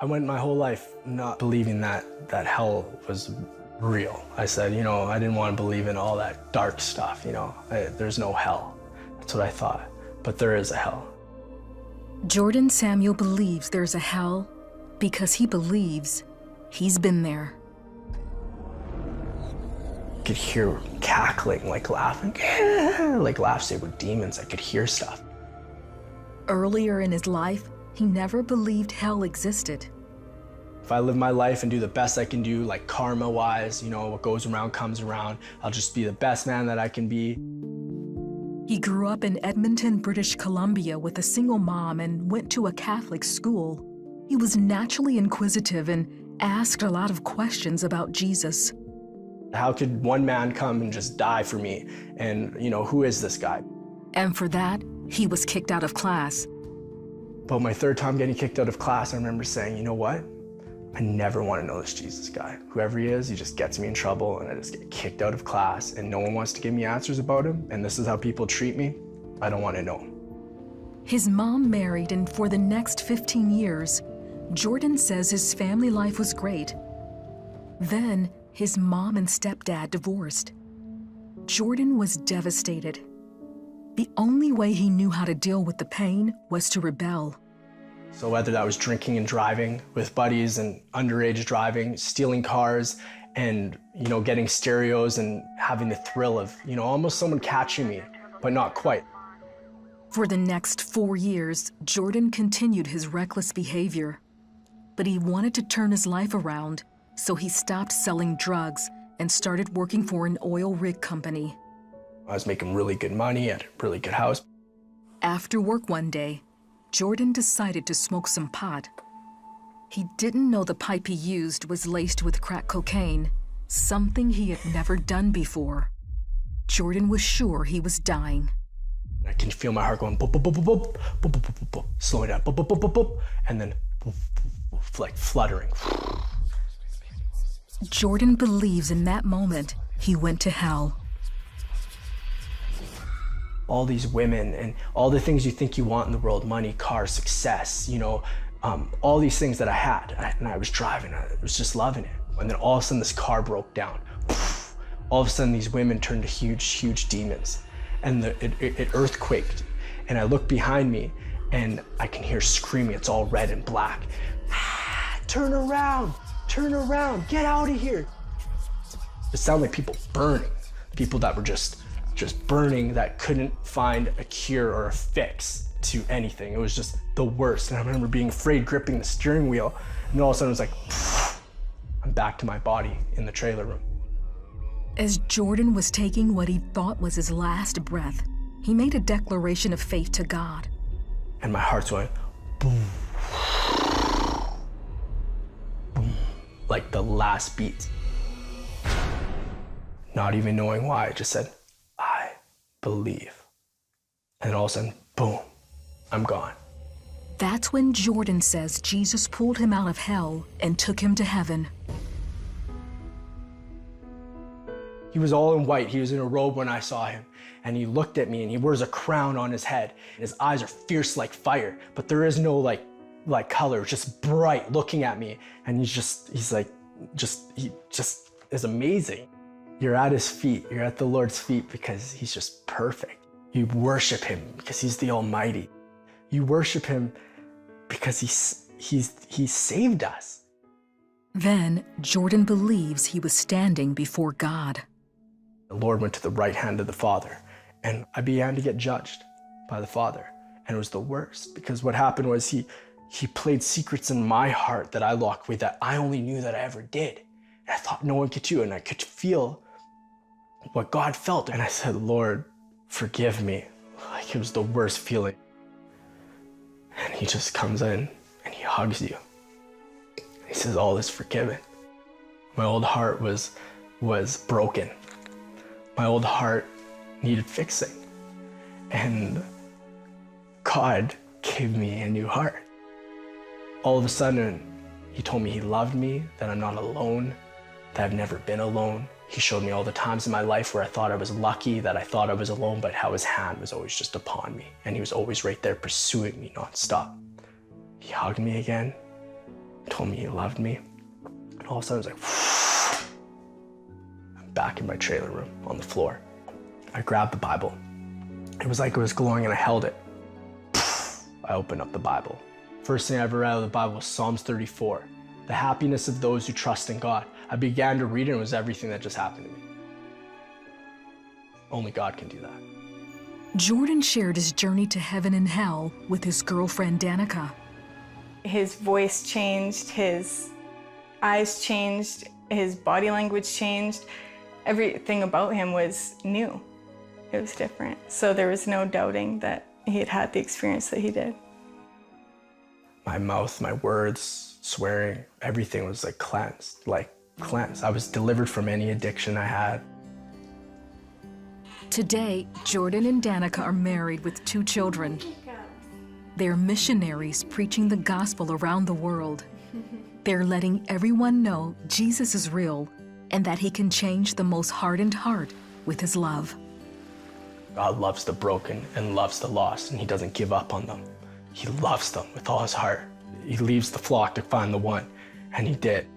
I went my whole life not believing that hell was real. I said, I didn't want to believe in all that dark stuff, there's no hell. That's what I thought, but there is a hell. Jordan Samuel believes there's a hell because he believes he's been there. I could hear cackling, like laughing, like laughs with demons. I could hear stuff. Earlier in his life, he never believed hell existed. If I live my life and do the best I can do, like karma-wise, what goes around comes around, I'll just be the best man that I can be. He grew up in Edmonton, British Columbia with a single mom and went to a Catholic school. He was naturally inquisitive and asked a lot of questions about Jesus. How could one man come and just die for me? And, who is this guy? And for that, he was kicked out of class. But my third time getting kicked out of class, I remember saying, you know what? I never want to know this Jesus guy. Whoever he is, he just gets me in trouble and I just get kicked out of class and no one wants to give me answers about him and this is how people treat me. I don't want to know him. His mom married, and for the next 15 years, Jordan says his family life was great. Then his mom and stepdad divorced. Jordan was devastated. The only way he knew how to deal with the pain was to rebel. So whether that was drinking and driving with buddies and underage driving, stealing cars, and getting stereos and having the thrill of almost someone catching me, but not quite. For the next 4 years, Jordan continued his reckless behavior. But he wanted to turn his life around, so he stopped selling drugs and started working for an oil rig company. I was making really good money at a really good house. After work one day, Jordan decided to smoke some pot. He didn't know the pipe he used was laced with crack cocaine, something he had never done before. Jordan was sure he was dying. I can feel my heart going boop, boop, boop, boop, boop, boop, boop, boop, boop, slowing down, boop, boop, boop, boop, boop, and then boop, boop, boop, like fluttering. Jordan believes in that moment he went to hell. All these women and all the things you think you want in the world, money, cars, success, all these things that I had, and I was driving, I was just loving it. And then all of a sudden this car broke down. All of a sudden these women turned to huge, huge demons. And it earthquaked. And I look behind me and I can hear screaming, it's all red and black. Turn around, get out of here. It sounded like people burning, people that were just burning, that couldn't find a cure or a fix to anything. It was just the worst. And I remember being afraid, gripping the steering wheel, and then all of a sudden it was like, I'm back to my body in the trailer room. As Jordan was taking what he thought was his last breath, he made a declaration of faith to God. And my heart's going, boom, boom, like the last beat. Not even knowing why, I just said, I believe. And all of a sudden, boom, I'm gone. That's when Jordan says Jesus pulled him out of hell and took him to heaven. He was all in white. He was in a robe when I saw him. And he looked at me and he wears a crown on his head. And his eyes are fierce like fire, but there is no like color, just bright looking at me. And he just is amazing. You're at his feet. You're at the Lord's feet because he's just perfect. You worship him because he's the Almighty. You worship him because he saved us. Then Jordan believes he was standing before God. The Lord went to the right hand of the Father, and I began to get judged by the Father. And it was the worst, because what happened was he played secrets in my heart that I locked away that I only knew that I ever did. And I thought no one could do, and I could feel what God felt. And I said, Lord, forgive me. Like it was the worst feeling. And he just comes in and he hugs you. He says, all is forgiven. My old heart was broken. My old heart needed fixing. And God gave me a new heart. All of a sudden, he told me he loved me, that I'm not alone, that I've never been alone. He showed me all the times in my life where I thought I was lucky, that I thought I was alone, but how his hand was always just upon me. And he was always right there pursuing me nonstop. He hugged me again, told me he loved me. And all of a sudden, it was like, I'm back in my trailer room on the floor. I grabbed the Bible. It was like it was glowing and I held it. I opened up the Bible. First thing I ever read out of the Bible was Psalms 34. The happiness of those who trust in God. I began to read it and it was everything that just happened to me. Only God can do that. Jordan shared his journey to heaven and hell with his girlfriend Danica. His voice changed, his eyes changed, his body language changed. Everything about him was new. It was different. So there was no doubting that he had had the experience that he did. My mouth, my words, swearing, everything was like cleansed. I was delivered from any addiction I had. Today, Jordan and Danica are married with 2 children. They're missionaries preaching the gospel around the world. They're letting everyone know Jesus is real and that he can change the most hardened heart with his love. God loves the broken and loves the lost, and he doesn't give up on them. He loves them with all his heart. He leaves the flock to find the one, and he did.